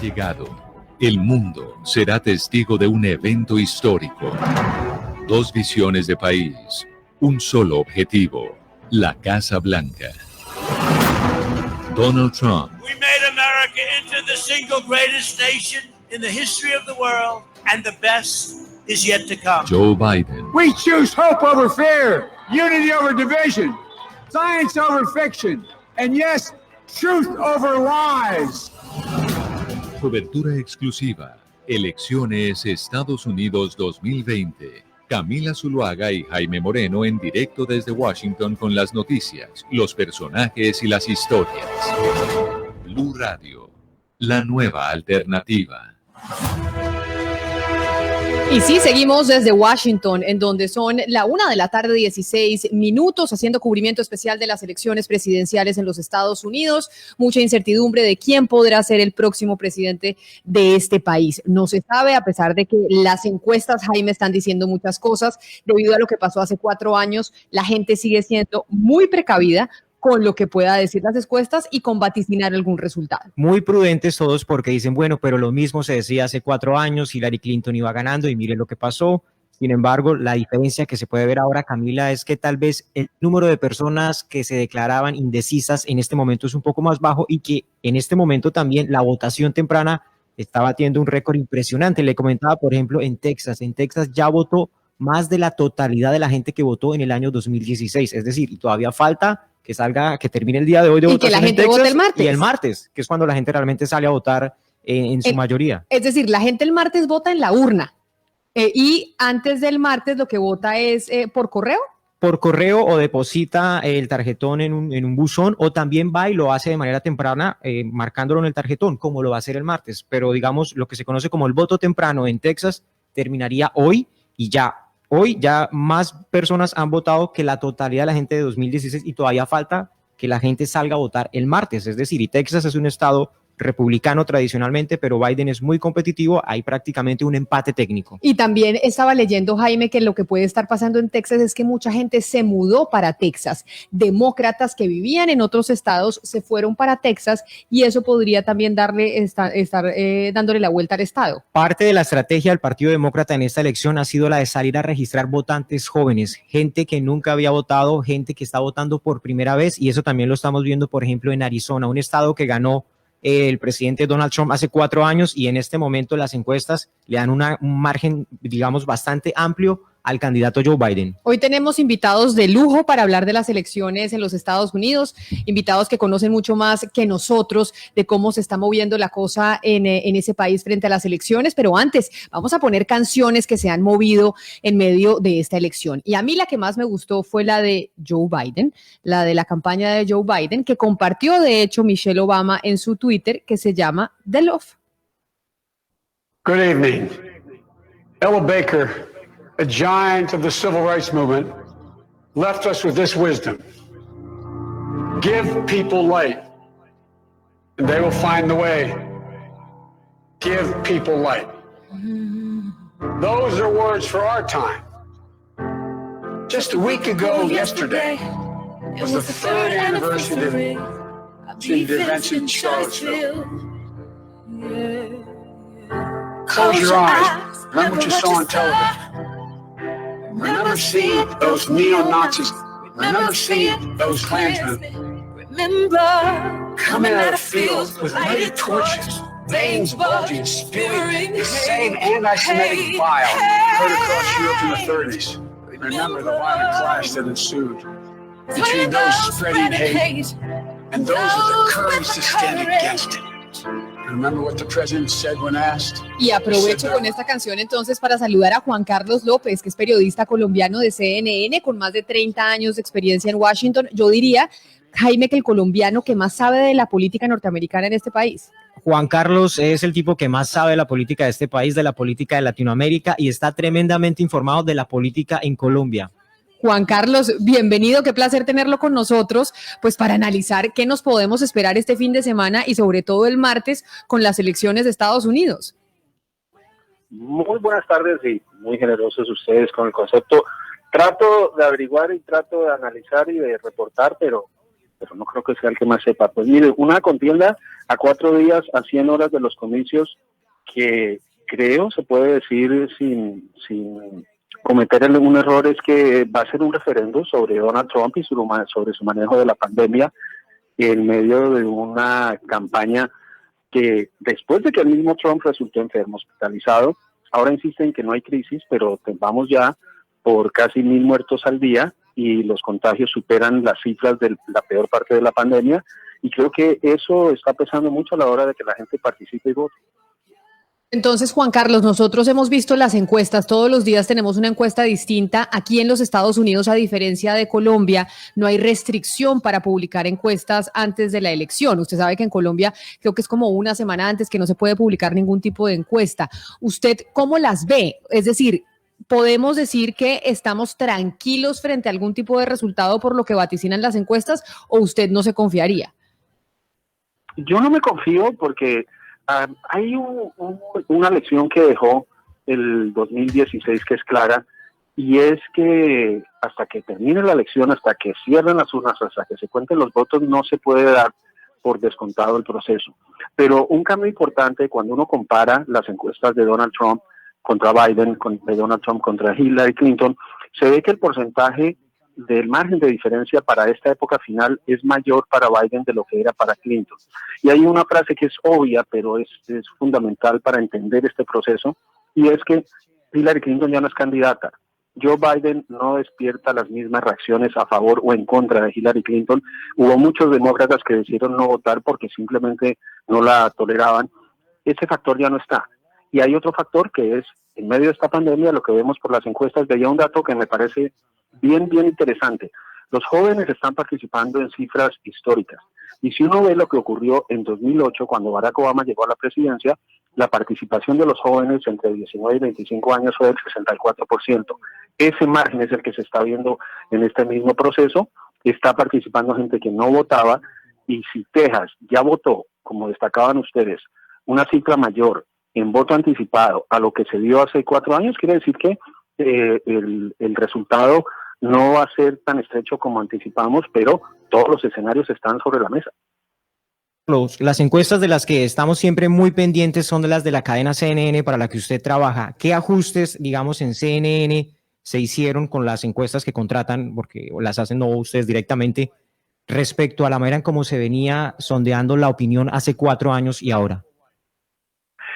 llegado. El mundo será testigo de un evento histórico. Dos visiones de país, un solo objetivo, la Casa Blanca. Donald Trump. We made America into the single greatest nation in the history of the world, and the best is yet to come. Joe Biden. We choose hope over fear, unity over division, science over fiction, and yes, truth over lies. Cobertura exclusiva. Elecciones Estados Unidos 2020. Camila Zuluaga y Jaime Moreno en directo desde Washington con las noticias, los personajes y las historias. Blue Radio, la nueva alternativa. Y sí, seguimos desde Washington, en donde son la 1:16 p.m, haciendo cubrimiento especial de las elecciones presidenciales en los Estados Unidos. Mucha incertidumbre de quién podrá ser el próximo presidente de este país. No se sabe, a pesar de que las encuestas, Jaime, están diciendo muchas cosas. Debido a lo que pasó hace 4 años, la gente sigue siendo muy precavida con lo que pueda decir las encuestas y con vaticinar algún resultado. Muy prudentes todos porque dicen, bueno, pero lo mismo se decía hace 4 años, Hillary Clinton iba ganando y miren lo que pasó. Sin embargo, la diferencia que se puede ver ahora, Camila, es que tal vez el número de personas que se declaraban indecisas en este momento es un poco más bajo y que en este momento también la votación temprana está batiendo un récord impresionante. Le comentaba, por ejemplo, en Texas ya votó más de la totalidad de la gente que votó en el año 2016, es decir, todavía falta que salga, que termine el día de hoy de votación. Y que la gente vote el martes. Y el martes, que es cuando la gente realmente sale a votar en su mayoría. Es decir, la gente el martes vota en la urna. Y antes del martes lo que vota es por correo. Por correo o deposita el tarjetón en un buzón, o también va y lo hace de manera temprana marcándolo en el tarjetón, como lo va a hacer el martes. Pero digamos, lo que se conoce como el voto temprano en Texas terminaría hoy y ya. Hoy ya más personas han votado que la totalidad de la gente de 2016 y todavía falta que la gente salga a votar el martes. Es decir, y Texas es un estado republicano tradicionalmente, pero Biden es muy competitivo, hay prácticamente un empate técnico. Y también estaba leyendo, Jaime, que lo que puede estar pasando en Texas es que mucha gente se mudó para Texas. Demócratas que vivían en otros estados se fueron para Texas y eso podría también estar dándole la vuelta al estado. Parte de la estrategia del Partido Demócrata en esta elección ha sido la de salir a registrar votantes jóvenes, gente que nunca había votado, gente que está votando por primera vez, y eso también lo estamos viendo, por ejemplo, en Arizona, un estado que ganó el presidente Donald Trump hace 4 años y en este momento las encuestas le dan un margen, digamos, bastante amplio al candidato Joe Biden. Hoy tenemos invitados de lujo para hablar de las elecciones en los Estados Unidos, invitados que conocen mucho más que nosotros de cómo se está moviendo la cosa en ese país frente a las elecciones, pero antes vamos a poner canciones que se han movido en medio de esta elección. Y a mí la que más me gustó fue la de Joe Biden, la de la campaña de Joe Biden, que compartió de hecho Michelle Obama en su Twitter, que se llama The Love. Good evening. Ella Baker, a giant of the civil rights movement, left us with this wisdom. Give people light, and they will find the way. Give people light. Those are words for our time. Just a week ago yesterday was the 3rd anniversary of the events in Charlottesville. Close your eyes. Remember what you saw on television. Remember seeing those neo-Nazis. Remember seeing those Klansmen. Remember coming out of fields with lighted torches, veins bulging, spewing the same anti-Semitic bile heard across Europe in the 30s. Remember the violent clash that ensued between those spreading hate and those with the courage to stand against it. Remember what the president said when asked? Y aprovecho con esta canción entonces para saludar a Juan Carlos López, que es periodista colombiano de CNN con más de 30 años de experiencia en Washington. Yo diría, Jaime, que el colombiano que más sabe de la política norteamericana en este país. Juan Carlos es el tipo que más sabe de la política de este país, de la política de Latinoamérica, y está tremendamente informado de la política en Colombia. Juan Carlos, bienvenido, qué placer tenerlo con nosotros, pues para analizar qué nos podemos esperar este fin de semana y sobre todo el martes con las elecciones de Estados Unidos. Muy buenas tardes y muy generosos ustedes con el concepto. Trato de averiguar y trato de analizar y de reportar, pero pero no creo que sea el que más sepa. Pues mire, una contienda a 4 días, a 100 horas de los comicios, que creo se puede decir sin cometer un error, es que va a ser un referendo sobre Donald Trump y sobre su manejo de la pandemia en medio de una campaña que, después de que el mismo Trump resultó enfermo, hospitalizado, ahora insisten que no hay crisis, pero vamos ya por casi 1,000 muertos al día y los contagios superan las cifras de la peor parte de la pandemia, y creo que eso está pesando mucho a la hora de que la gente participe y vote. Entonces, Juan Carlos, nosotros hemos visto las encuestas, todos los días tenemos una encuesta distinta. Aquí en los Estados Unidos, a diferencia de Colombia, no hay restricción para publicar encuestas antes de la elección. Usted sabe que en Colombia creo que es como una semana antes que no se puede publicar ningún tipo de encuesta. ¿Usted cómo las ve? Es decir, ¿podemos decir que estamos tranquilos frente a algún tipo de resultado por lo que vaticinan las encuestas, o usted no se confiaría? Yo no me confío porque hay una lección que dejó el 2016 que es clara, y es que hasta que termine la elección, hasta que cierren las urnas, hasta que se cuenten los votos, no se puede dar por descontado el proceso. Pero un cambio importante cuando uno compara las encuestas de Donald Trump contra Biden, de Donald Trump contra Hillary Clinton, se ve que el porcentaje del margen de diferencia para esta época final es mayor para Biden de lo que era para Clinton. Y hay una frase que es obvia, pero es fundamental para entender este proceso, y es que Hillary Clinton ya no es candidata. Joe Biden no despierta las mismas reacciones a favor o en contra de Hillary Clinton. Hubo muchos demócratas que decidieron no votar porque simplemente no la toleraban. Ese factor ya no está. Y hay otro factor que es, en medio de esta pandemia, lo que vemos por las encuestas, veía un dato que me parece bien interesante. Los jóvenes están participando en cifras históricas. Y si uno ve lo que ocurrió en 2008, cuando Barack Obama llegó a la presidencia, la participación de los jóvenes entre 19 y 25 años fue del 64%. Ese margen es el que se está viendo en este mismo proceso. Está participando gente que no votaba, y si Texas ya votó, como destacaban ustedes, una cifra mayor en voto anticipado a lo que se dio hace 4 años, quiere decir que el resultado no va a ser tan estrecho como anticipamos, pero todos los escenarios están sobre la mesa. Las encuestas de las que estamos siempre muy pendientes son de las de la cadena CNN para la que usted trabaja. ¿Qué ajustes, digamos, en CNN se hicieron con las encuestas que contratan, porque las hacen no ustedes directamente, respecto a la manera en cómo se venía sondeando la opinión hace 4 años y ahora?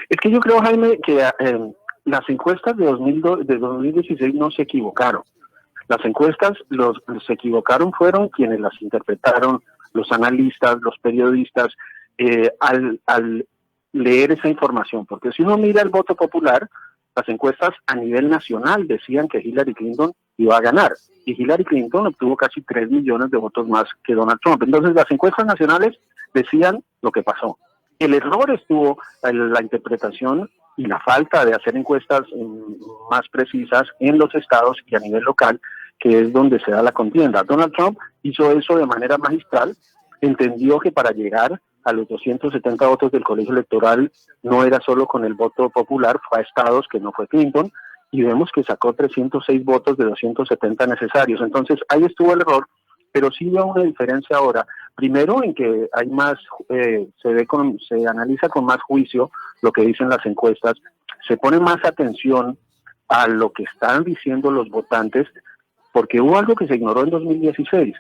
Es que yo creo, Jaime, que las encuestas de 2016 no se equivocaron. Las encuestas los se equivocaron fueron quienes las interpretaron, los analistas, los periodistas, al leer esa información. Porque si uno mira el voto popular, las encuestas a nivel nacional decían que Hillary Clinton iba a ganar. Y Hillary Clinton obtuvo casi 3 millones de votos más que Donald Trump. Entonces las encuestas nacionales decían lo que pasó. El error estuvo en la interpretación y la falta de hacer encuestas más precisas en los estados y a nivel local, que es donde se da la contienda. Donald Trump hizo eso de manera magistral, entendió que para llegar a los 270 votos del colegio electoral no era solo con el voto popular, fue a estados que no fue Clinton, y vemos que sacó 306 votos de 270 necesarios. Entonces ahí estuvo el error, pero sí veo una diferencia ahora. Primero, en que hay más, se analiza con más juicio lo que dicen las encuestas, se pone más atención a lo que están diciendo los votantes, porque hubo algo que se ignoró en 2016,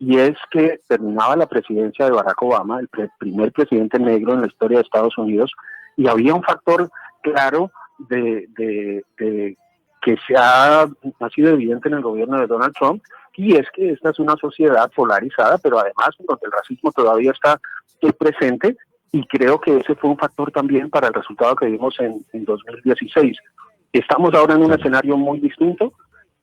y es que terminaba la presidencia de Barack Obama, el primer presidente negro en la historia de Estados Unidos, y había un factor claro de que ha sido evidente en el gobierno de Donald Trump, y es que esta es una sociedad polarizada, pero además donde el racismo todavía está presente, y creo que ese fue un factor también para el resultado que vimos en 2016. Estamos ahora en un escenario muy distinto,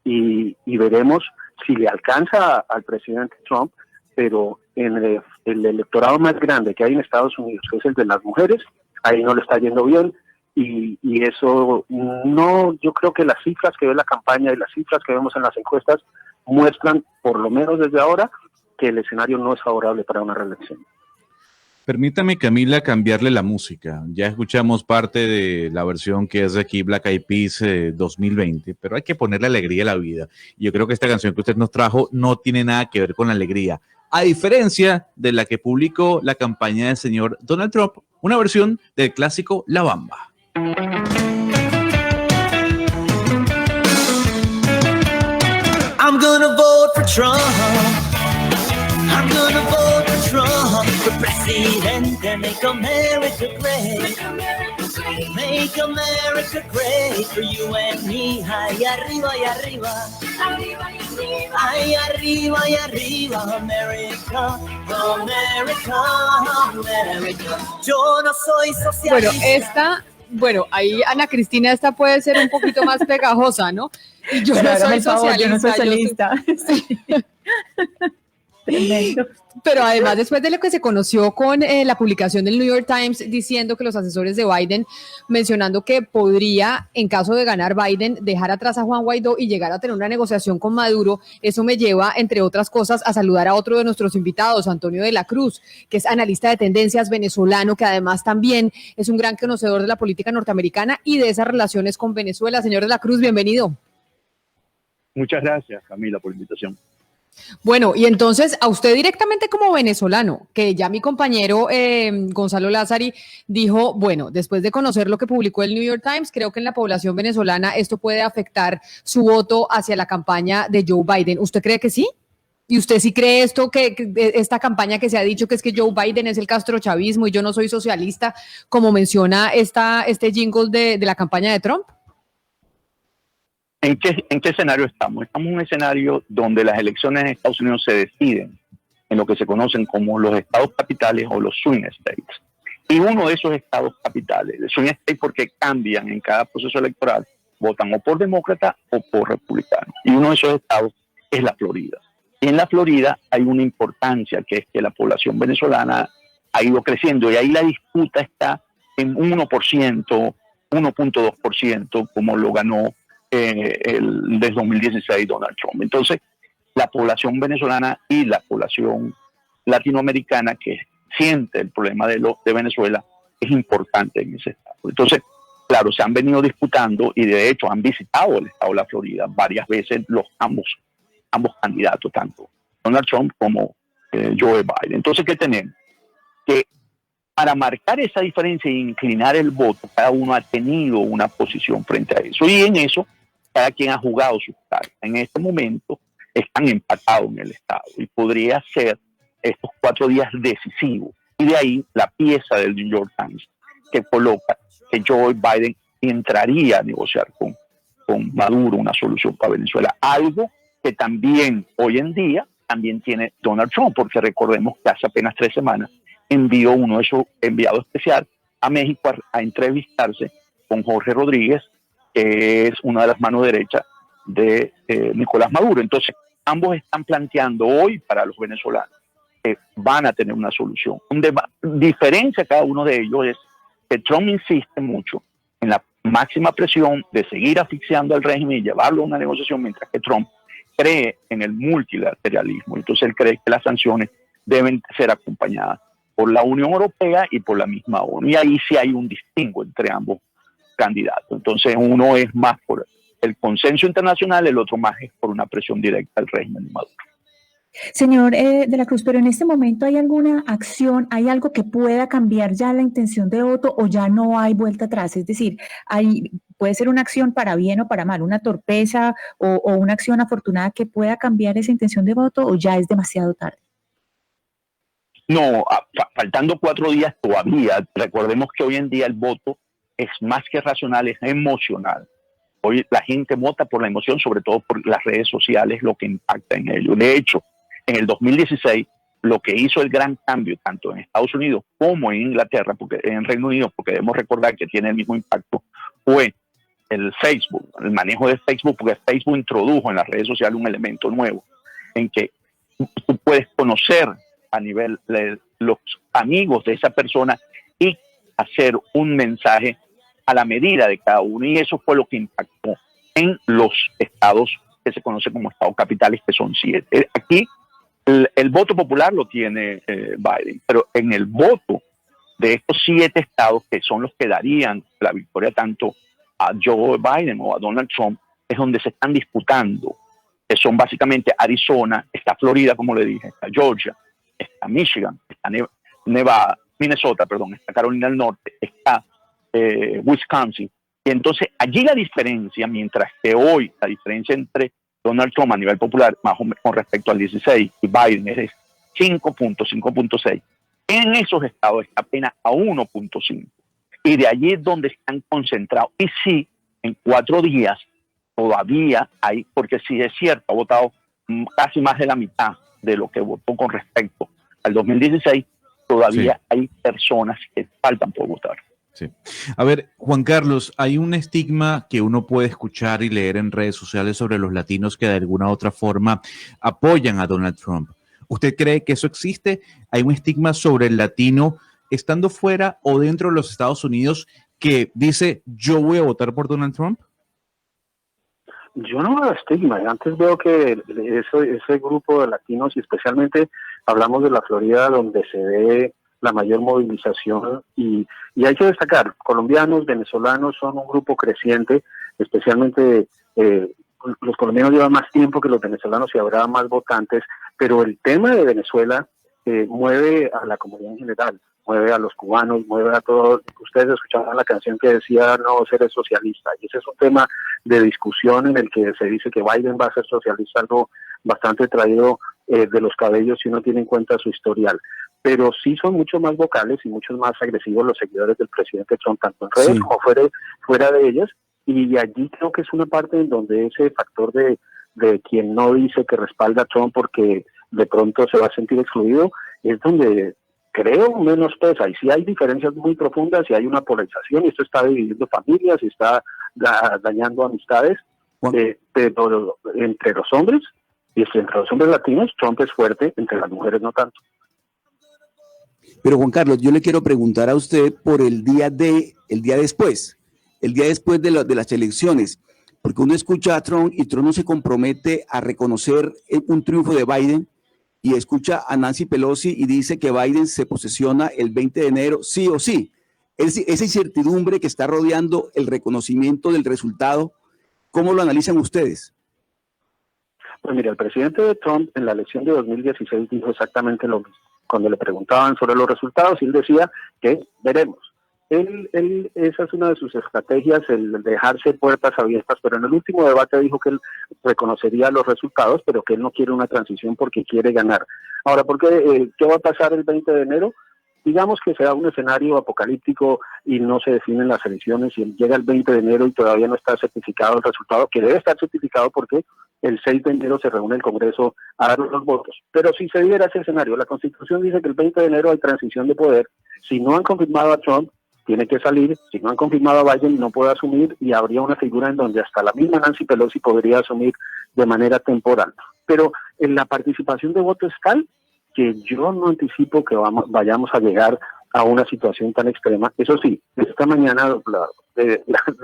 y veremos si le alcanza al presidente Trump, pero en el electorado más grande que hay en Estados Unidos, que es el de las mujeres, ahí no le está yendo bien, y eso no, yo creo que las cifras que ve la campaña y las cifras que vemos en las encuestas muestran, por lo menos desde ahora, que el escenario no es favorable para una reelección. Permítame, Camila, cambiarle la música. Ya escuchamos parte de la versión que es de aquí Black Eyed Peas 2020, pero hay que ponerle alegría a la vida. Y yo creo que esta canción que usted nos trajo no tiene nada que ver con la alegría. a diferencia de la que publicó la campaña del señor Donald Trump, una versión del clásico La Bamba. I'm gonna vote for Trump. I'm gonna vote for Trump for presidente. Make America great. Make America great for you and me. Ahí arriba y arriba. Ahí arriba y arriba. America, America, America. Yo no soy socialista. Bueno, ahí Ana Cristina, esta puede ser un poquito más pegajosa, ¿no? Y yo no soy socialista. Yo no soy socialista. Tremendo. Pero además, después de lo que se conoció con la publicación del New York Times diciendo que los asesores de Biden, mencionando que podría, en caso de ganar Biden, dejar atrás a Juan Guaidó y llegar a tener una negociación con Maduro, eso me lleva, entre otras cosas, a saludar a otro de nuestros invitados, Antonio de la Cruz, que es analista de tendencias venezolano, que además también es un gran conocedor de la política norteamericana y de esas relaciones con Venezuela. Señor de la Cruz, bienvenido. Muchas gracias, Camila, por la invitación. Bueno, y entonces a usted directamente como venezolano, que ya mi compañero Gonzalo Lázari dijo, bueno, después de conocer lo que publicó el New York Times, creo que en la población venezolana esto puede afectar su voto hacia la campaña de Joe Biden. ¿Usted cree que sí? ¿Y usted sí cree esto, que esta campaña que se ha dicho que es que Joe Biden es el castrochavismo y yo no soy socialista, como menciona este jingle de la campaña de Trump? ¿En qué escenario estamos? Estamos en un escenario donde las elecciones en Estados Unidos se deciden en lo que se conocen como los estados capitales o los swing states. Y uno de esos estados capitales, de swing states porque cambian en cada proceso electoral, votan o por demócrata o por republicano. Y uno de esos estados es la Florida. Y en la Florida hay una importancia, que es que la población venezolana ha ido creciendo y ahí la disputa está en 1%, 1.2%, como lo ganó desde 2016 Donald Trump. Entonces, la población venezolana y la población latinoamericana que siente el problema de Venezuela es importante en ese estado. Entonces, claro, se han venido disputando y de hecho han visitado el estado de la Florida varias veces ambos candidatos, tanto Donald Trump como Joe Biden. Entonces, ¿qué tenemos? Que para marcar esa diferencia e inclinar el voto, cada uno ha tenido una posición frente a eso. Y en eso, cada quien ha jugado sus cartas. En este momento están empatados en el estado y podría ser estos 4 días decisivos. Y de ahí la pieza del New York Times que coloca que Joe Biden entraría a negociar con Maduro una solución para Venezuela. Algo que también hoy en día también tiene Donald Trump, porque recordemos que hace apenas 3 semanas envió uno de esos enviados especial a México a entrevistarse con Jorge Rodríguez, que es una de las manos derechas de Nicolás Maduro. Entonces, ambos están planteando hoy para los venezolanos que van a tener una solución. Diferencia cada uno de ellos es que Trump insiste mucho en la máxima presión de seguir asfixiando al régimen y llevarlo a una negociación, mientras que Trump cree en el multilateralismo. Entonces, él cree que las sanciones deben ser acompañadas por la Unión Europea y por la misma ONU. Y ahí sí hay un distingo entre ambos candidatos. Entonces, uno es más por el consenso internacional, el otro más es por una presión directa al régimen de Maduro. Señor de la Cruz, pero en este momento ¿hay alguna acción, hay algo que pueda cambiar ya la intención de voto o ya no hay vuelta atrás? Es decir, puede ser una acción para bien o para mal, una torpeza o una acción afortunada que pueda cambiar esa intención de voto o ya es demasiado tarde. No, faltando 4 días todavía. Recordemos que hoy en día el voto es más que racional, es emocional. Hoy la gente vota por la emoción, sobre todo por las redes sociales, lo que impacta en ello. De hecho, en el 2016, lo que hizo el gran cambio, tanto en Estados Unidos como en Inglaterra, porque en Reino Unido, porque debemos recordar que tiene el mismo impacto, fue el Facebook, el manejo de Facebook, porque Facebook introdujo en las redes sociales un elemento nuevo, en que tú puedes conocer a nivel de los amigos de esa persona y hacer un mensaje a la medida de cada uno, y eso fue lo que impactó en los estados que se conocen como estados capitales, que son 7. Aquí el voto popular lo tiene Biden, pero en el voto de estos 7 estados, que son los que darían la victoria tanto a Joe Biden o a Donald Trump, es donde se están disputando, que son básicamente Arizona, está Florida, como le dije, está Georgia, está Michigan, está Nevada, Minnesota, perdón, está Carolina del Norte, está Wisconsin. Y entonces allí la diferencia, mientras que hoy la diferencia entre Donald Trump a nivel popular, más o menos con respecto al 16, y Biden es 5.6. En esos estados está apenas a 1.5. Y de allí es donde están concentrados. Y sí, en 4 días todavía hay, porque sí es cierto, ha votado casi más de la mitad de lo que votó con respecto al 2016, todavía hay personas que faltan por votar. Sí. A ver, Juan Carlos, hay un estigma que uno puede escuchar y leer en redes sociales sobre los latinos que de alguna u otra forma apoyan a Donald Trump. ¿Usted cree que eso existe? ¿Hay un estigma sobre el latino estando fuera o dentro de los Estados Unidos que dice yo voy a votar por Donald Trump? Yo no veo estigma. Antes veo que ese grupo de latinos, y especialmente hablamos de la Florida, donde se ve la mayor movilización, y hay que destacar, colombianos, venezolanos son un grupo creciente, especialmente los colombianos llevan más tiempo que los venezolanos y habrá más votantes, pero el tema de Venezuela mueve a la comunidad en general, mueve a los cubanos, mueve a todos. Ustedes escuchaban la canción que decía no ser socialista, y ese es un tema de discusión en el que se dice que Biden va a ser socialista, algo bastante traído de los cabellos si uno tiene en cuenta su historial. Pero sí son mucho más vocales y mucho más agresivos los seguidores del presidente Trump, tanto en redes como fuera de ellas, y allí creo que es una parte en donde ese factor de quien no dice que respalda a Trump porque de pronto se va a sentir excluido, es donde creo menos pesa. Y sí hay diferencias muy profundas y hay una polarización, y esto está dividiendo familias y está dañando amistades, pero entre los hombres, y entre los hombres latinos, Trump es fuerte, entre las mujeres no tanto. Pero Juan Carlos, yo le quiero preguntar a usted por el día después de las elecciones, porque uno escucha a Trump y Trump no se compromete a reconocer un triunfo de Biden, y escucha a Nancy Pelosi y dice que Biden se posesiona el 20 de enero, sí o sí. Esa incertidumbre que está rodeando el reconocimiento del resultado, ¿cómo lo analizan ustedes? Pues mira, el presidente Trump en la elección de 2016 dijo exactamente lo mismo. Cuando le preguntaban sobre los resultados, él decía que veremos. Esa es una de sus estrategias, el dejarse puertas abiertas, pero en el último debate dijo que él reconocería los resultados, pero que él no quiere una transición porque quiere ganar. Ahora, ¿qué va a pasar el 20 de enero? Digamos que sea un escenario apocalíptico y no se definen las elecciones, y llega el 20 de enero y todavía no está certificado el resultado, que debe estar certificado porque el 6 de enero se reúne el Congreso a dar los votos. Pero si se diera ese escenario, la Constitución dice que el 20 de enero hay transición de poder. Si no han confirmado a Trump, tiene que salir. Si no han confirmado a Biden, no puede asumir, y habría una figura en donde hasta la misma Nancy Pelosi podría asumir de manera temporal. Pero en la participación de voto es tal que yo no anticipo que vayamos a llegar a una situación tan extrema. Eso sí, esta mañana,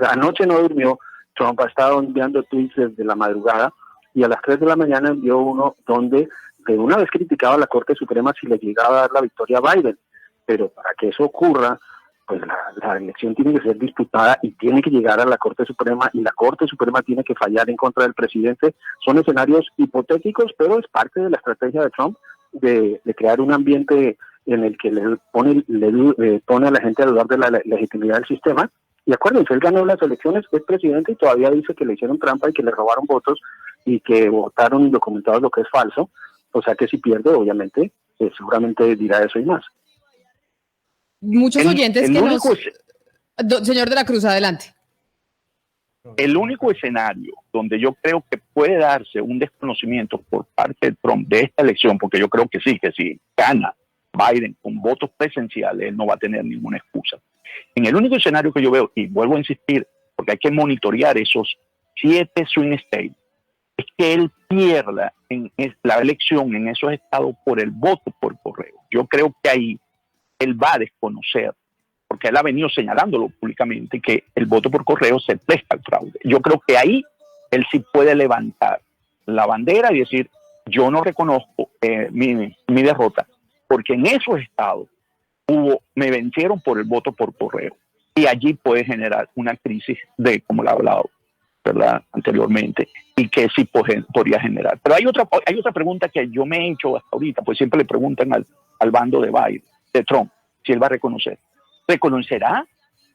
anoche no durmió. Trump ha estado enviando tweets desde la madrugada, y a las 3 de la mañana envió uno donde de una vez criticaba a la Corte Suprema si le llegaba a dar la victoria a Biden. Pero para que eso ocurra, pues la elección tiene que ser disputada y tiene que llegar a la Corte Suprema, y la Corte Suprema tiene que fallar en contra del presidente. Son escenarios hipotéticos, pero es parte de la estrategia de Trump de crear un ambiente en el que le pone a la gente a dudar de la legitimidad del sistema. Y acuérdense, él ganó las elecciones, es presidente, y todavía dice que le hicieron trampa y que le robaron votos y que votaron indocumentados, lo que es falso. O sea que si pierde, obviamente, seguramente dirá eso y más. Muchos oyentes Señor de la Cruz, adelante. El único escenario donde yo creo que puede darse un desconocimiento por parte de Trump de esta elección, porque yo creo que si gana Biden con votos presenciales, él no va a tener ninguna excusa. En el único escenario que yo veo, y vuelvo a insistir, porque hay que monitorear esos 7 swing states, es que él pierda en la elección en esos estados por el voto por correo. Yo creo que ahí él va a desconocer, porque él ha venido señalándolo públicamente, que el voto por correo se presta al fraude. Yo creo que ahí él sí puede levantar la bandera y decir, yo no reconozco mi derrota, porque en esos estados me vencieron por el voto por correo. Y allí puede generar una crisis como la he hablado, ¿verdad?, anteriormente. y que sí podría generar. Pero hay otra pregunta que yo me he hecho hasta ahorita, pues siempre le preguntan al bando de Biden, de Trump, si él va a reconocer. ¿Reconocerá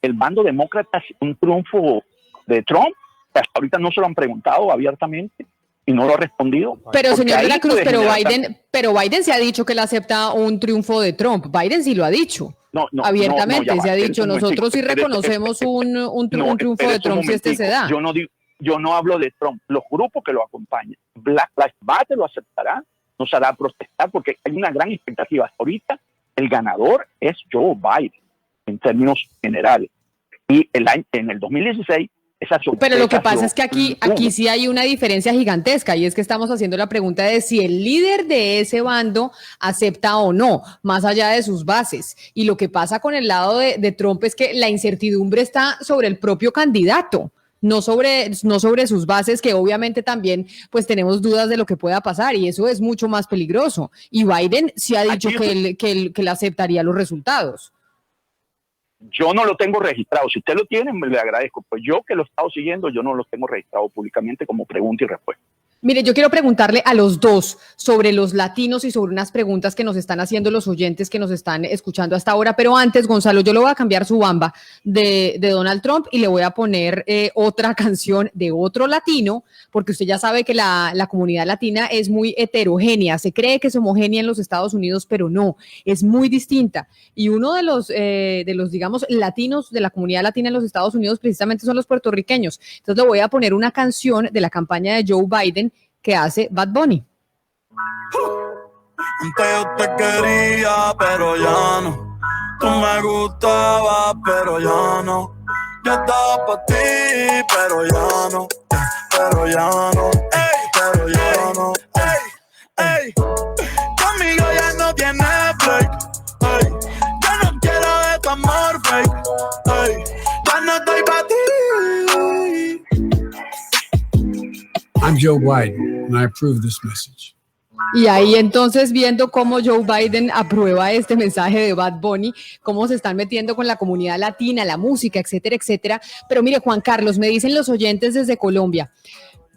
el bando demócrata un triunfo de Trump? Hasta ahorita no se lo han preguntado abiertamente y no lo ha respondido. Pero señor de la Cruz, pero Biden se ha dicho que él acepta un triunfo de Trump. Biden sí lo ha dicho. Abiertamente se ha dicho, nosotros sí reconocemos un triunfo de Trump si este se da. Yo no hablo de Trump, los grupos que lo acompañan. Black Lives Matter lo aceptará, nos hará protestar porque hay una gran expectativa. Ahorita el ganador es Joe Biden en términos generales. Y en el 2016 esa sorpresa. Pero lo que pasa es que aquí sí hay una diferencia gigantesca y es que estamos haciendo la pregunta de si el líder de ese bando acepta o no, más allá de sus bases. Y lo que pasa con el lado de Trump es que la incertidumbre está sobre el propio candidato. No sobre sus bases, que obviamente también pues tenemos dudas de lo que pueda pasar y eso es mucho más peligroso. Y Biden sí ha dicho que él aceptaría los resultados. Yo no lo tengo registrado. Si usted lo tiene, le agradezco. Pues yo que lo he estado siguiendo, yo no lo tengo registrado públicamente como pregunta y respuesta. Mire, yo quiero preguntarle a los dos sobre los latinos y sobre unas preguntas que nos están haciendo los oyentes que nos están escuchando hasta ahora. Pero antes, Gonzalo, yo le voy a cambiar su bamba de Donald Trump y le voy a poner otra canción de otro latino, porque usted ya sabe que la comunidad latina es muy heterogénea. Se cree que es homogénea en los Estados Unidos, pero no, es muy distinta. Y uno de los digamos, latinos de la comunidad latina en los Estados Unidos precisamente son los puertorriqueños. Entonces le voy a poner una canción de la campaña de Joe Biden que hace Bad Bunny. Antes yo te quería, pero ya no. Tú me gustabas, pero ya no. Yo estaba para ti, pero ya no. Pero ya no. Ey, pero ya no. Ey, ey. Conmigo ya no tiene break. Ey. Yo no quiero de tu amor fake. Ey. Ya no estoy para ti. I'm Joe Biden, and I approve this message. Y ahí entonces viendo cómo Joe Biden aprueba este mensaje de Bad Bunny, cómo se están metiendo con la comunidad latina, la música, etcétera, etcétera. Pero mire, Juan Carlos, me dicen los oyentes desde Colombia,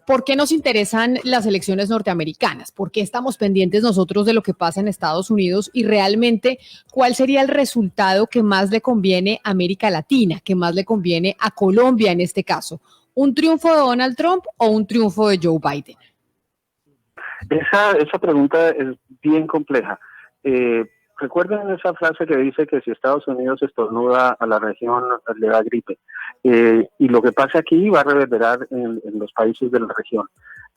¿por qué nos interesan las elecciones norteamericanas? ¿Por qué estamos pendientes nosotros de lo que pasa en Estados Unidos? Y realmente, ¿cuál sería el resultado que más le conviene a América Latina, que más le conviene a Colombia en este caso? ¿Un triunfo de Donald Trump o un triunfo de Joe Biden? Esa pregunta es bien compleja. Recuerden esa frase que dice que si Estados Unidos estornuda a la región le da gripe. Y lo que pasa aquí va a reverberar en los países de la región.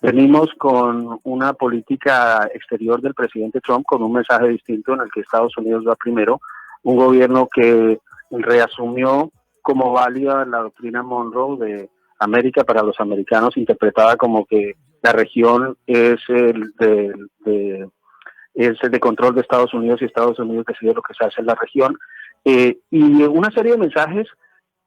Venimos con una política exterior del presidente Trump con un mensaje distinto en el que Estados Unidos va primero. Un gobierno que reasumió como válida la doctrina Monroe de América para los americanos, interpretada como que la región es el de control de Estados Unidos y Estados Unidos decide lo que se hace en la región. Y una serie de mensajes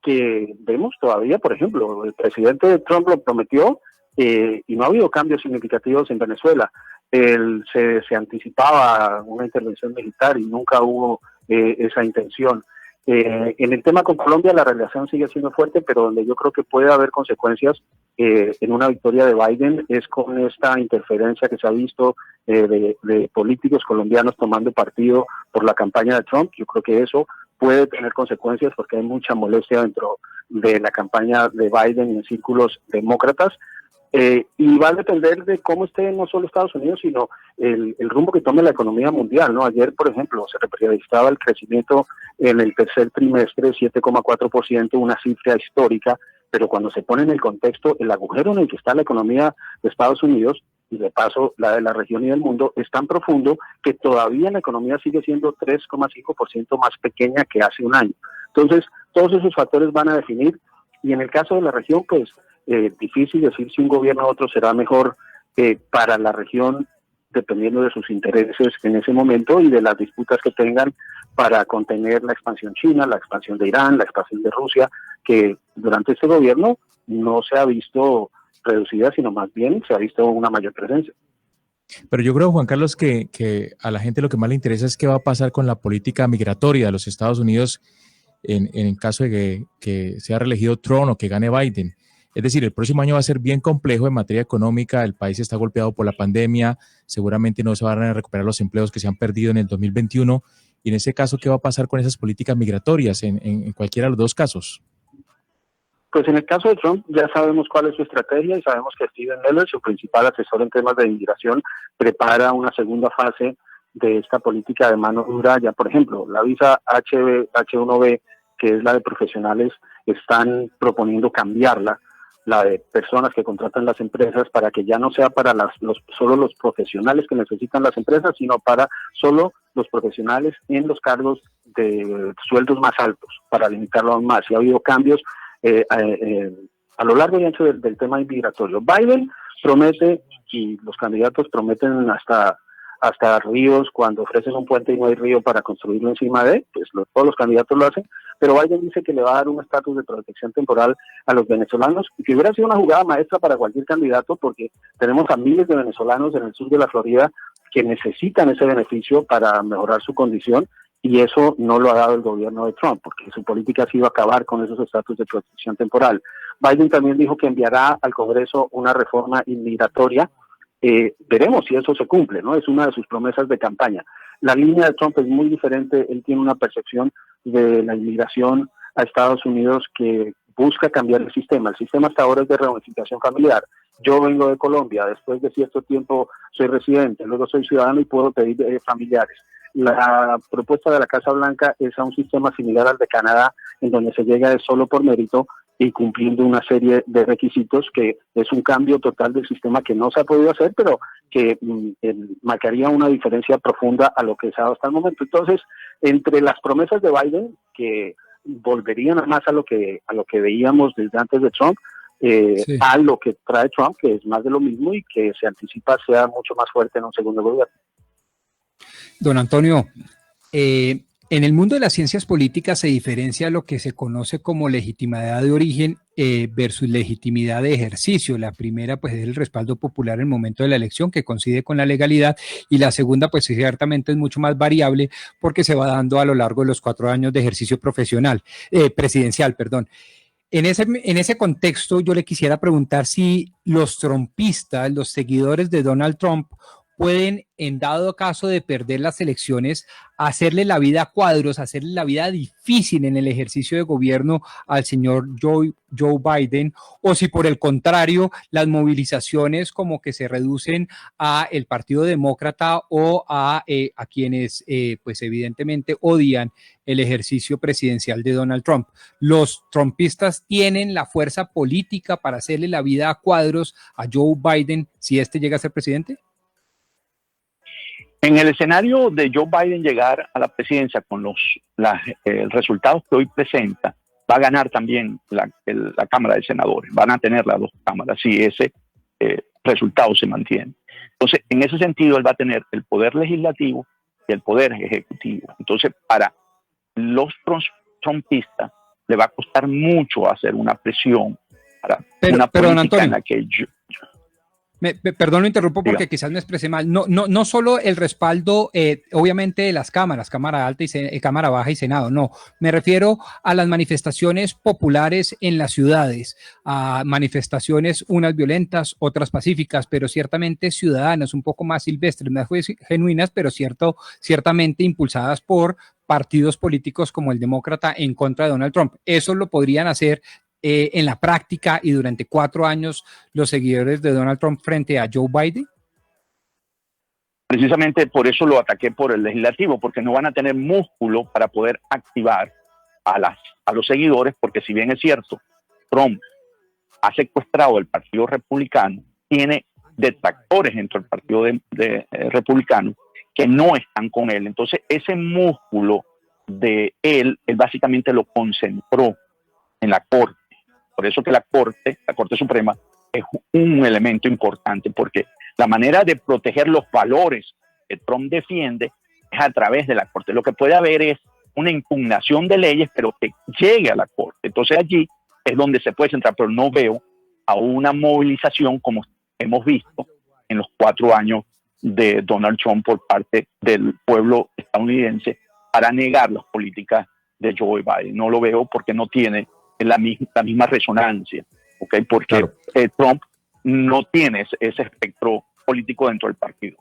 que vemos todavía, por ejemplo, el presidente Trump lo prometió y no ha habido cambios significativos en Venezuela. Se anticipaba una intervención militar y nunca hubo esa intención. En el tema con Colombia la relación sigue siendo fuerte, pero donde yo creo que puede haber consecuencias en una victoria de Biden es con esta interferencia que se ha visto de políticos colombianos tomando partido por la campaña de Trump. Yo creo que eso puede tener consecuencias porque hay mucha molestia dentro de la campaña de Biden y en círculos demócratas. Y va a depender de cómo esté no solo Estados Unidos, sino el rumbo que tome la economía mundial, ¿no? Ayer, por ejemplo, se registraba el crecimiento en el tercer trimestre, 7,4%, una cifra histórica, pero cuando se pone en el contexto, el agujero en el que está la economía de Estados Unidos, y de paso la de la región y del mundo, es tan profundo que todavía la economía sigue siendo 3,5% más pequeña que hace un año. Entonces, todos esos factores van a definir, y en el caso de la región, pues, difícil decir si un gobierno u otro será mejor para la región dependiendo de sus intereses en ese momento y de las disputas que tengan para contener la expansión china, la expansión de Irán, la expansión de Rusia, que durante este gobierno no se ha visto reducida, sino más bien se ha visto una mayor presencia. Pero yo creo, Juan Carlos, que a la gente lo que más le interesa es qué va a pasar con la política migratoria de los Estados Unidos en caso de que sea reelegido Trump o que gane Biden. Es decir, el próximo año va a ser bien complejo en materia económica, el país está golpeado por la pandemia, seguramente no se van a recuperar los empleos que se han perdido en el 2021, y en ese caso, ¿qué va a pasar con esas políticas migratorias en cualquiera de los dos casos? Pues en el caso de Trump ya sabemos cuál es su estrategia y sabemos que Steven Miller, su principal asesor en temas de inmigración, prepara una segunda fase de esta política de mano dura. Ya, por ejemplo, la visa H1B, que es la de profesionales, están proponiendo cambiarla, la de personas que contratan las empresas, para que ya no sea para solo los profesionales que necesitan las empresas, sino para solo los profesionales en los cargos de sueldos más altos, para limitarlo aún más. Y ha habido cambios a lo largo y ancho del tema migratorio. Biden promete, y los candidatos prometen hasta ríos cuando ofrecen un puente y no hay río para construirlo encima de, pues todos los candidatos lo hacen, pero Biden dice que le va a dar un estatus de protección temporal a los venezolanos, y que hubiera sido una jugada maestra para cualquier candidato, porque tenemos a miles de venezolanos en el sur de la Florida que necesitan ese beneficio para mejorar su condición, y eso no lo ha dado el gobierno de Trump, porque su política ha sido acabar con esos estatus de protección temporal. Biden también dijo que enviará al Congreso una reforma inmigratoria. Veremos si eso se cumple, ¿no? Es una de sus promesas de campaña. La línea de Trump es muy diferente. Él tiene una percepción de la inmigración a Estados Unidos que busca cambiar el sistema. El sistema hasta ahora es de reunificación familiar. Yo vengo de Colombia, después de cierto tiempo soy residente, luego soy ciudadano y puedo pedir familiares. La propuesta de la Casa Blanca es a un sistema similar al de Canadá, en donde se llega solo por mérito y cumpliendo una serie de requisitos, que es un cambio total del sistema que no se ha podido hacer, pero que marcaría una diferencia profunda a lo que se ha dado hasta el momento. Entonces, entre las promesas de Biden, que volverían más a lo que veíamos desde antes de Trump, sí, a lo que trae Trump, que es más de lo mismo y que se anticipa sea mucho más fuerte en un segundo gobierno. Don Antonio, en el mundo de las ciencias políticas se diferencia lo que se conoce como legitimidad de origen versus legitimidad de ejercicio. La primera, pues, es el respaldo popular en el momento de la elección, que coincide con la legalidad, y la segunda, pues, ciertamente es mucho más variable porque se va dando a lo largo de los 4 años de ejercicio presidencial. En ese contexto, yo le quisiera preguntar si los trumpistas, los seguidores de Donald Trump, pueden, en dado caso de perder las elecciones, hacerle la vida a cuadros, hacerle la vida difícil en el ejercicio de gobierno al señor Joe Biden, o si por el contrario las movilizaciones como que se reducen a el Partido Demócrata o a quienes pues evidentemente odian el ejercicio presidencial de Donald Trump. ¿Los trumpistas tienen la fuerza política para hacerle la vida a cuadros a Joe Biden si este llega a ser presidente? En el escenario de Joe Biden llegar a la presidencia con los resultados que hoy presenta, va a ganar también la Cámara de Senadores. Van a tener las 2 cámaras si ese resultado se mantiene. Entonces, en ese sentido, él va a tener el poder legislativo y el poder ejecutivo. Entonces, para los trumpistas le va a costar mucho hacer una presión para una política en la que Perdón, lo interrumpo porque quizás me expresé mal. No solo el respaldo, obviamente, de las cámaras, Cámara Alta y Cámara Baja y Senado, no. Me refiero a las manifestaciones populares en las ciudades, a manifestaciones, unas violentas, otras pacíficas, pero ciertamente ciudadanas, un poco más silvestres, más genuinas, pero ciertamente impulsadas por partidos políticos como el demócrata en contra de Donald Trump. Eso lo podrían hacer en la práctica y durante 4 años los seguidores de Donald Trump frente a Joe Biden? Precisamente por eso lo ataqué por el legislativo, porque no van a tener músculo para poder activar a los seguidores, porque si bien es cierto, Trump ha secuestrado el Partido Republicano, tiene detractores dentro del Partido Republicano que no están con él. Entonces ese músculo de él básicamente lo concentró en la Corte. Por eso que la Corte Suprema es un elemento importante, porque la manera de proteger los valores que Trump defiende es a través de la Corte. Lo que puede haber es una impugnación de leyes, pero que llegue a la Corte. Entonces allí es donde se puede centrar, pero no veo a una movilización como hemos visto en los 4 años de Donald Trump por parte del pueblo estadounidense para negar las políticas de Joe Biden. No lo veo porque no tiene la misma resonancia ¿ok? Porque Trump no tiene ese espectro político dentro del partido.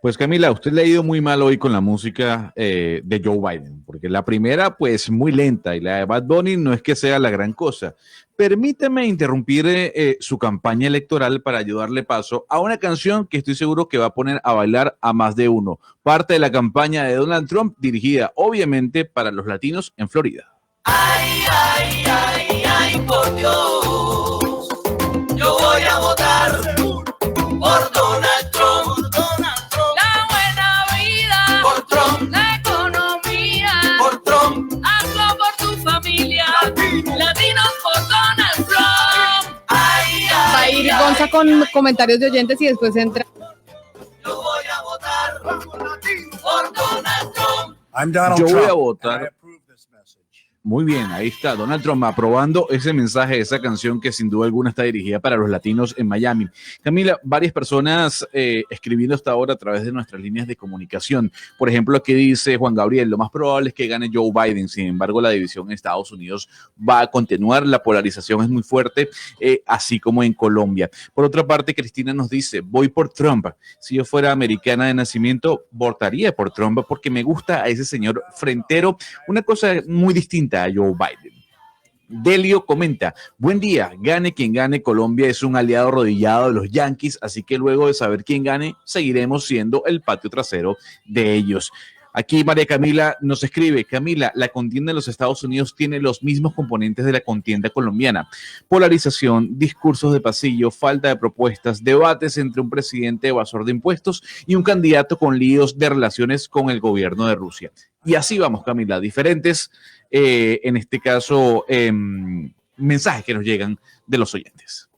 Pues Camila, usted le ha ido muy mal hoy con la música de Joe Biden, porque la primera pues muy lenta y la de Bad Bunny no es que sea la gran cosa. Permítame interrumpir su campaña electoral para ayudarle paso a una canción que estoy seguro que va a poner a bailar a más de uno. Parte de la campaña de Donald Trump dirigida obviamente para los latinos en Florida. Ay, ay, ay, ay, por Dios, yo voy a votar por Donald Trump. La buena vida por Trump. La economía por Trump. Hazlo por tu familia. Latinos por Donald Trump. Ay, ay, Va a ir Gonza con comentarios de oyentes y después entra. yo voy a votar por Donald Trump. Yo voy a votar. Muy bien, ahí está Donald Trump aprobando ese mensaje, esa canción que sin duda alguna está dirigida para los latinos en Miami. Camila, varias personas escribiendo hasta ahora a través de nuestras líneas de comunicación. Por ejemplo, aquí dice Juan Gabriel, lo más probable es que gane Joe Biden. Sin embargo, la división en Estados Unidos va a continuar. La polarización es muy fuerte, así como en Colombia. Por otra parte, Cristina nos dice, voy por Trump. Si yo fuera americana de nacimiento, votaría por Trump porque me gusta a ese señor frentero. Una cosa muy distinta a Joe Biden. Delio comenta, buen día, gane quien gane, Colombia es un aliado arrodillado de los Yankees, así que luego de saber quién gane, seguiremos siendo el patio trasero de ellos. Aquí María Camila nos escribe, Camila, la contienda en los Estados Unidos tiene los mismos componentes de la contienda colombiana. Polarización, discursos de pasillo, falta de propuestas, debates entre un presidente evasor de impuestos y un candidato con líos de relaciones con el gobierno de Rusia. Y así vamos, Camila, diferentes, en este caso, mensajes que nos llegan de los oyentes.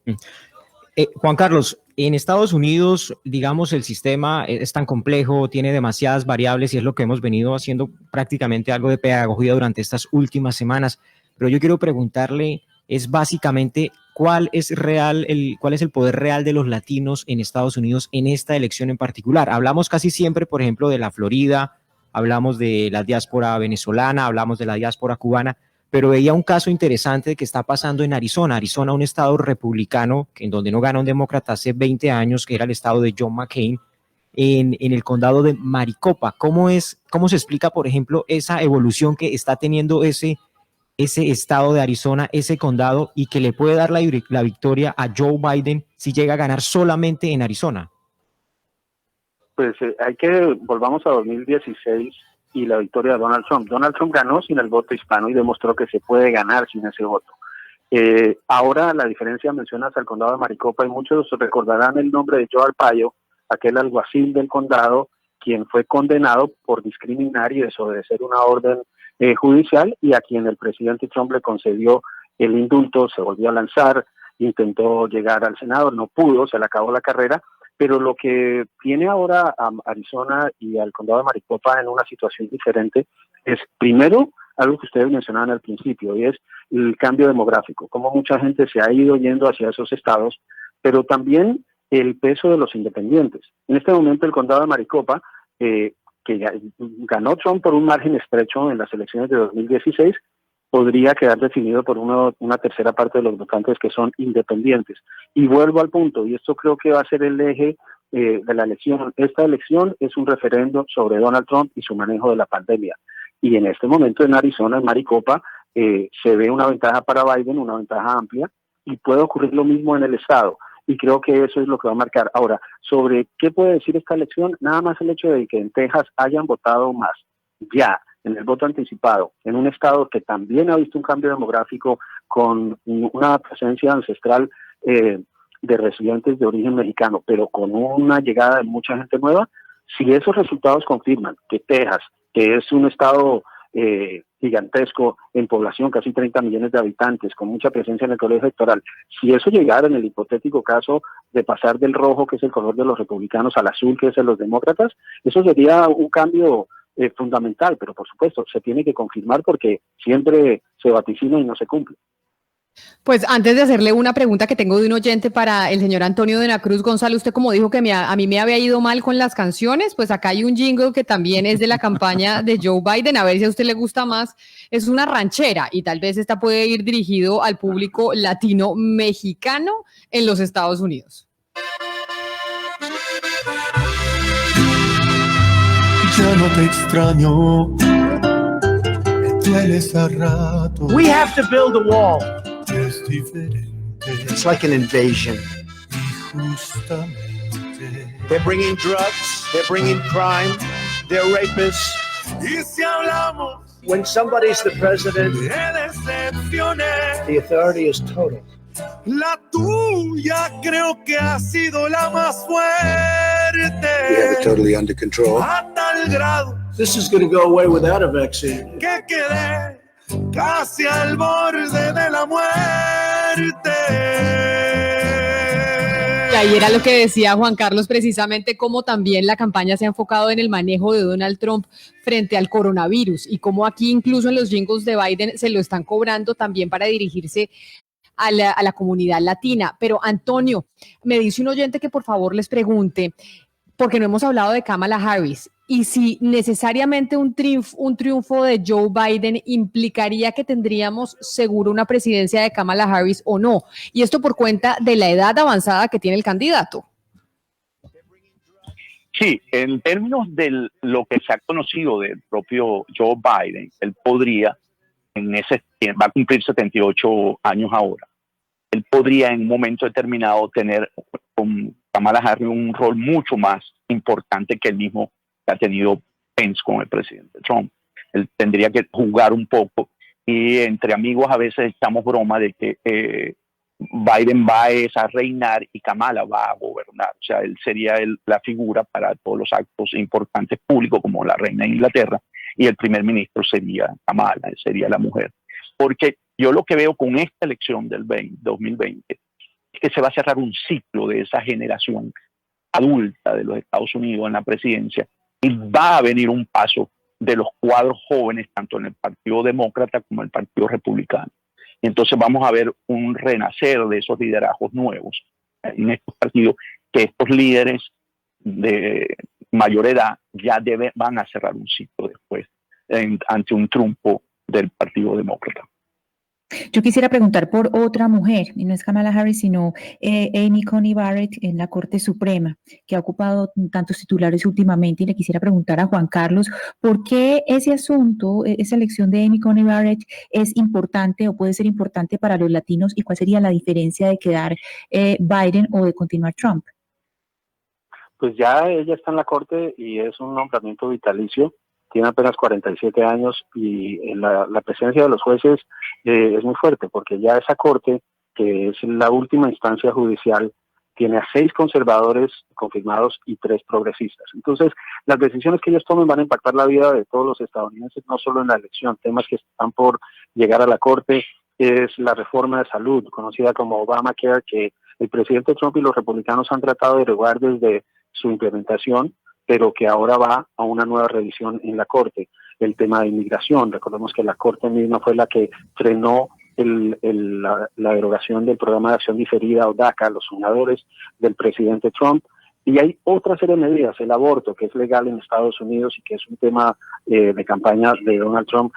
Juan Carlos, en Estados Unidos, digamos, el sistema es tan complejo, tiene demasiadas variables y es lo que hemos venido haciendo prácticamente algo de pedagogía durante estas últimas semanas. Pero yo quiero preguntarle, es básicamente, ¿cuál es el poder real de los latinos en Estados Unidos en esta elección en particular? Hablamos casi siempre, por ejemplo, de la Florida, hablamos de la diáspora venezolana, hablamos de la diáspora cubana, pero veía un caso interesante que está pasando en Arizona. Arizona, un estado republicano, en donde no gana un demócrata hace 20 años, que era el estado de John McCain, en el condado de Maricopa. ¿Cómo se explica, por ejemplo, esa evolución que está teniendo ese estado de Arizona, ese condado, y que le puede dar la victoria a Joe Biden si llega a ganar solamente en Arizona? Pues volvamos a 2016 y la victoria de Donald Trump. Donald Trump ganó sin el voto hispano y demostró que se puede ganar sin ese voto. Ahora la diferencia, mencionas al condado de Maricopa y muchos recordarán el nombre de Joe Arpaio, aquel alguacil del condado, quien fue condenado por discriminar y desobedecer una orden judicial y a quien el presidente Trump le concedió el indulto, se volvió a lanzar, intentó llegar al Senado, no pudo, se le acabó la carrera. Pero lo que tiene ahora a Arizona y al condado de Maricopa en una situación diferente es, primero, algo que ustedes mencionaban al principio, y es el cambio demográfico, cómo mucha gente se ha ido yendo hacia esos estados, pero también el peso de los independientes. En este momento el condado de Maricopa, que ganó Trump por un margen estrecho en las elecciones de 2016, podría quedar definido por una tercera parte de los votantes que son independientes. Y vuelvo al punto, y esto creo que va a ser el eje de la elección. Esta elección es un referendo sobre Donald Trump y su manejo de la pandemia. Y en este momento en Arizona, en Maricopa, se ve una ventaja para Biden, una ventaja amplia, y puede ocurrir lo mismo en el estado. Y creo que eso es lo que va a marcar. Ahora, sobre qué puede decir esta elección, nada más el hecho de que en Texas hayan votado más, ya, en el voto anticipado, en un estado que también ha visto un cambio demográfico con una presencia ancestral de residentes de origen mexicano, pero con una llegada de mucha gente nueva, si esos resultados confirman que Texas, que es un estado gigantesco en población, casi 30 millones de habitantes, con mucha presencia en el colegio electoral, si eso llegara en el hipotético caso de pasar del rojo, que es el color de los republicanos, al azul, que es de los demócratas, eso sería un cambio fundamental, pero por supuesto se tiene que confirmar porque siempre se vaticina y no se cumple. Pues antes de hacerle una pregunta que tengo de un oyente para el señor Antonio de la Cruz Gonzalo, usted como dijo que a mí me había ido mal con las canciones, pues acá hay un jingle que también es de la campaña de Joe Biden, a ver si a usted le gusta más, es una ranchera y tal vez esta puede ir dirigido al público latino mexicano en los Estados Unidos. Ya no te extraño, me dueles a rato. We have to build a wall. Es diferente. It's like an invasion. They're bringing drugs, they're bringing crime, they're rapists. Y si hablamos When somebody's the president, de decepciones, the authority is total. la tuya creo que ha sido la más fuerte. We have it totally under control. A tal grado This is going to go away without a vaccine. que quedé casi al borde de la muerte. Y ahí era lo que decía Juan Carlos, precisamente cómo también la campaña se ha enfocado en el manejo de Donald Trump frente al coronavirus y cómo aquí incluso en los jingles de Biden se lo están cobrando también para dirigirse a la comunidad latina. Pero Antonio, me dice un oyente que por favor les pregunte, porque no hemos hablado de Kamala Harris, y si necesariamente un triunfo de Joe Biden implicaría que tendríamos seguro una presidencia de Kamala Harris o no, y esto por cuenta de la edad avanzada que tiene el candidato. Sí, en términos de lo que se ha conocido del propio Joe Biden, él podría, va a cumplir 78 años ahora, él podría en un momento determinado tener con Kamala Harris un rol mucho más importante que el mismo que ha tenido Pence con el presidente Trump. Él tendría que jugar un poco y entre amigos a veces echamos broma de que Biden va a reinar y Kamala va a gobernar. O sea, él sería la figura para todos los actos importantes públicos como la reina de Inglaterra y el primer ministro sería Kamala, sería la mujer. Porque yo lo que veo con esta elección del 2020 es que se va a cerrar un ciclo de esa generación adulta de los Estados Unidos en la presidencia y va a venir un paso de los cuadros jóvenes tanto en el Partido Demócrata como en el Partido Republicano. Y entonces vamos a ver un renacer de esos liderazgos nuevos en estos partidos, que estos líderes de mayor edad ya van a cerrar un ciclo después ante un triunfo del Partido Demócrata. Yo quisiera preguntar por otra mujer, y no es Kamala Harris, sino Amy Coney Barrett en la Corte Suprema, que ha ocupado tantos titulares últimamente, y le quisiera preguntar a Juan Carlos, ¿por qué ese asunto, esa elección de Amy Coney Barrett es importante o puede ser importante para los latinos, y cuál sería la diferencia de quedar Biden o de continuar Trump? Pues ya ella está en la Corte y es un nombramiento vitalicio. Tiene apenas 47 años y la presencia de los jueces es muy fuerte porque ya esa corte, que es la última instancia judicial, tiene a 6 conservadores confirmados y 3 progresistas. Entonces, las decisiones que ellos tomen van a impactar la vida de todos los estadounidenses, no solo en la elección. Temas que están por llegar a la corte es la reforma de salud, conocida como Obamacare, que el presidente Trump y los republicanos han tratado de derogar desde su implementación, pero que ahora va a una nueva revisión en la Corte. El tema de inmigración, recordemos que la Corte misma fue la que frenó la derogación del programa de acción diferida o DACA, los soñadores del presidente Trump, y hay otra serie de medidas, el aborto, que es legal en Estados Unidos y que es un tema de campaña de Donald Trump,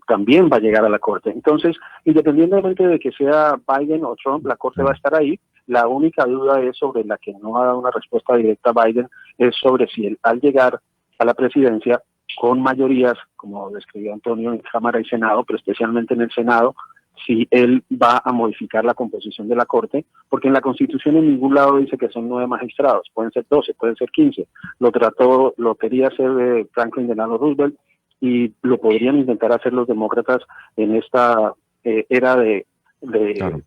también va a llegar a la Corte. Entonces, independientemente de que sea Biden o Trump, la Corte va a estar ahí. La única duda es sobre la que no ha dado una respuesta directa a Biden, es sobre si él, al llegar a la presidencia con mayorías, como describió Antonio, en Cámara y Senado, pero especialmente en el Senado, si él va a modificar la composición de la Corte, porque en la Constitución en ningún lado dice que son 9 magistrados, pueden ser 12, pueden ser 15. Lo quería hacer Franklin Delano Roosevelt y lo podrían intentar hacer los demócratas en esta era de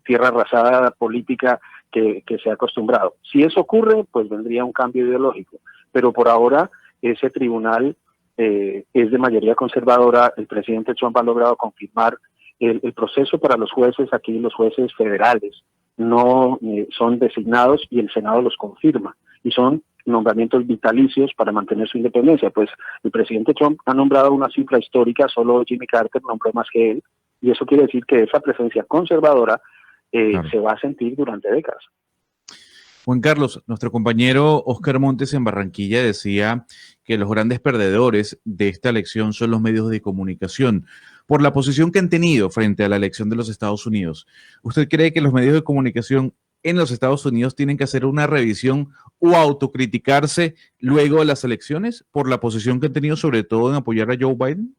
tierra arrasada política que se ha acostumbrado. Si eso ocurre, pues vendría un cambio ideológico, pero por ahora ese tribunal es de mayoría conservadora. El presidente Trump ha logrado confirmar el proceso para los jueces. Aquí los jueces federales no son designados y el Senado los confirma, y son nombramientos vitalicios para mantener su independencia. Pues el presidente Trump ha nombrado una cifra histórica, solo Jimmy Carter nombró más que él, y eso quiere decir que esa presencia conservadora Claro. se va a sentir durante décadas. Juan Carlos, nuestro compañero Oscar Montes en Barranquilla decía que los grandes perdedores de esta elección son los medios de comunicación, por la posición que han tenido frente a la elección de los Estados Unidos. ¿Usted cree que los medios de comunicación en los Estados Unidos tienen que hacer una revisión o autocriticarse luego de las elecciones por la posición que han tenido, sobre todo en apoyar a Joe Biden?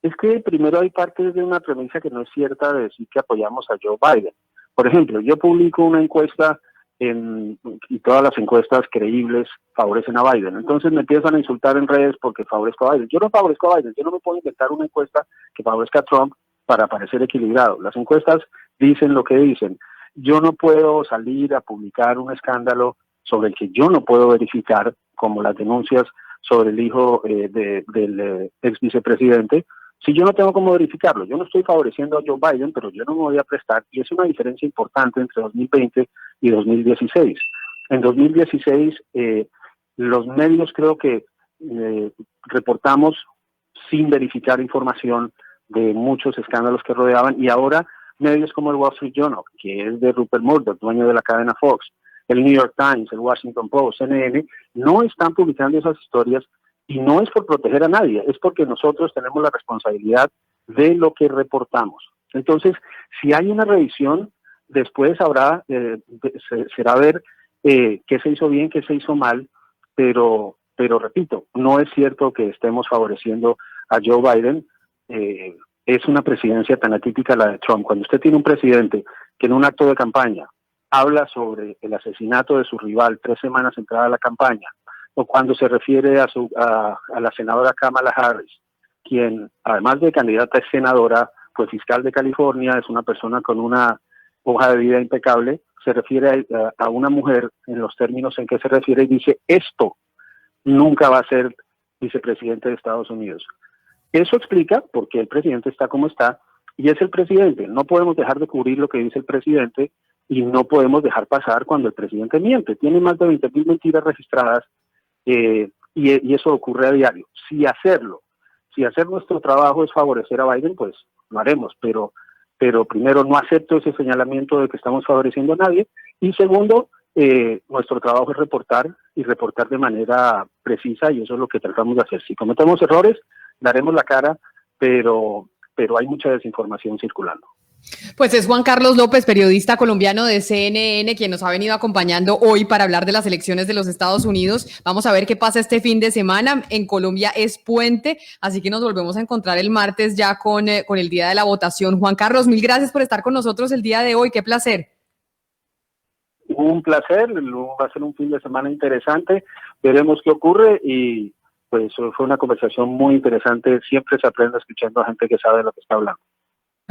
Es que primero hay parte de una premisa que no es cierta de decir que apoyamos a Joe Biden. Por ejemplo, yo publico una encuesta y todas las encuestas creíbles favorecen a Biden. Entonces me empiezan a insultar en redes porque favorezco a Biden. Yo no favorezco a Biden, yo no me puedo inventar una encuesta que favorezca a Trump para parecer equilibrado. Las encuestas dicen lo que dicen. Yo no puedo salir a publicar un escándalo sobre el que yo no puedo verificar, como las denuncias sobre el hijo del ex vicepresidente, si yo no tengo cómo verificarlo. Yo no estoy favoreciendo a Joe Biden, pero yo no me voy a prestar, y es una diferencia importante entre 2020 y 2016. En 2016, los medios creo que reportamos sin verificar información de muchos escándalos que rodeaban, y ahora medios como el Wall Street Journal, que es de Rupert Murdoch, dueño de la cadena Fox, el New York Times, el Washington Post, CNN, no están publicando esas historias. Y no es por proteger a nadie, es porque nosotros tenemos la responsabilidad de lo que reportamos. Entonces, si hay una revisión, después habrá, será ver qué se hizo bien, qué se hizo mal, pero repito, no es cierto que estemos favoreciendo a Joe Biden. Es una presidencia tan atípica la de Trump. Cuando usted tiene un presidente que en un acto de campaña habla sobre el asesinato de su rival 3 semanas entrada a la campaña, o cuando se refiere a la senadora Kamala Harris, quien además de candidata es senadora, fue fiscal de California, es una persona con una hoja de vida impecable, se refiere a una mujer en los términos en que se refiere y dice, esto nunca va a ser vicepresidente de Estados Unidos. Eso explica por qué el presidente está como está, y es el presidente. No podemos dejar de cubrir lo que dice el presidente y no podemos dejar pasar cuando el presidente miente. Tiene más de 20,000 mentiras registradas. Y eso ocurre a diario. Si hacer nuestro trabajo es favorecer a Biden, pues lo haremos, pero primero no acepto ese señalamiento de que estamos favoreciendo a nadie, y segundo, nuestro trabajo es reportar de manera precisa, y eso es lo que tratamos de hacer. Si cometemos errores, daremos la cara, pero hay mucha desinformación circulando. Pues es Juan Carlos López, periodista colombiano de CNN, quien nos ha venido acompañando hoy para hablar de las elecciones de los Estados Unidos. Vamos a ver qué pasa este fin de semana. En Colombia es puente, así que nos volvemos a encontrar el martes ya con el día de la votación. Juan Carlos, mil gracias por estar con nosotros el día de hoy. Qué placer. Un placer, va a ser un fin de semana interesante. Veremos qué ocurre y pues fue una conversación muy interesante. Siempre se aprende escuchando a gente que sabe de lo que está hablando.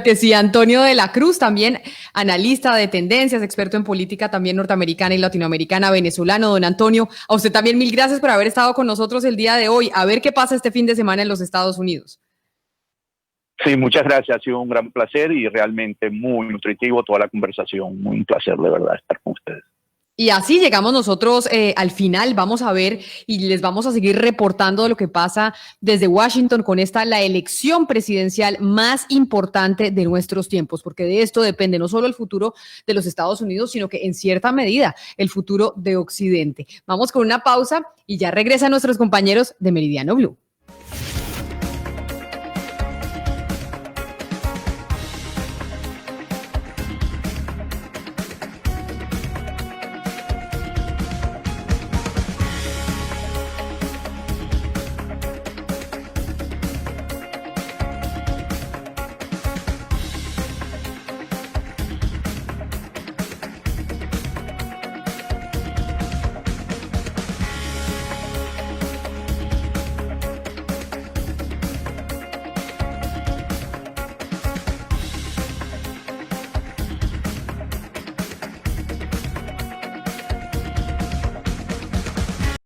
Que sí, Antonio de la Cruz, también analista de tendencias, experto en política también norteamericana y latinoamericana, venezolano. Don Antonio, a usted también mil gracias por haber estado con nosotros el día de hoy. A ver qué pasa este fin de semana en los Estados Unidos. Sí, muchas gracias. Ha sido un gran placer y realmente muy nutritivo toda la conversación. Muy un placer, de verdad, estar con ustedes. Y así llegamos nosotros al final. Vamos a ver y les vamos a seguir reportando de lo que pasa desde Washington con la elección presidencial más importante de nuestros tiempos, porque de esto depende no solo el futuro de los Estados Unidos, sino que en cierta medida el futuro de Occidente. Vamos con una pausa y ya regresan nuestros compañeros de Meridiano Blue.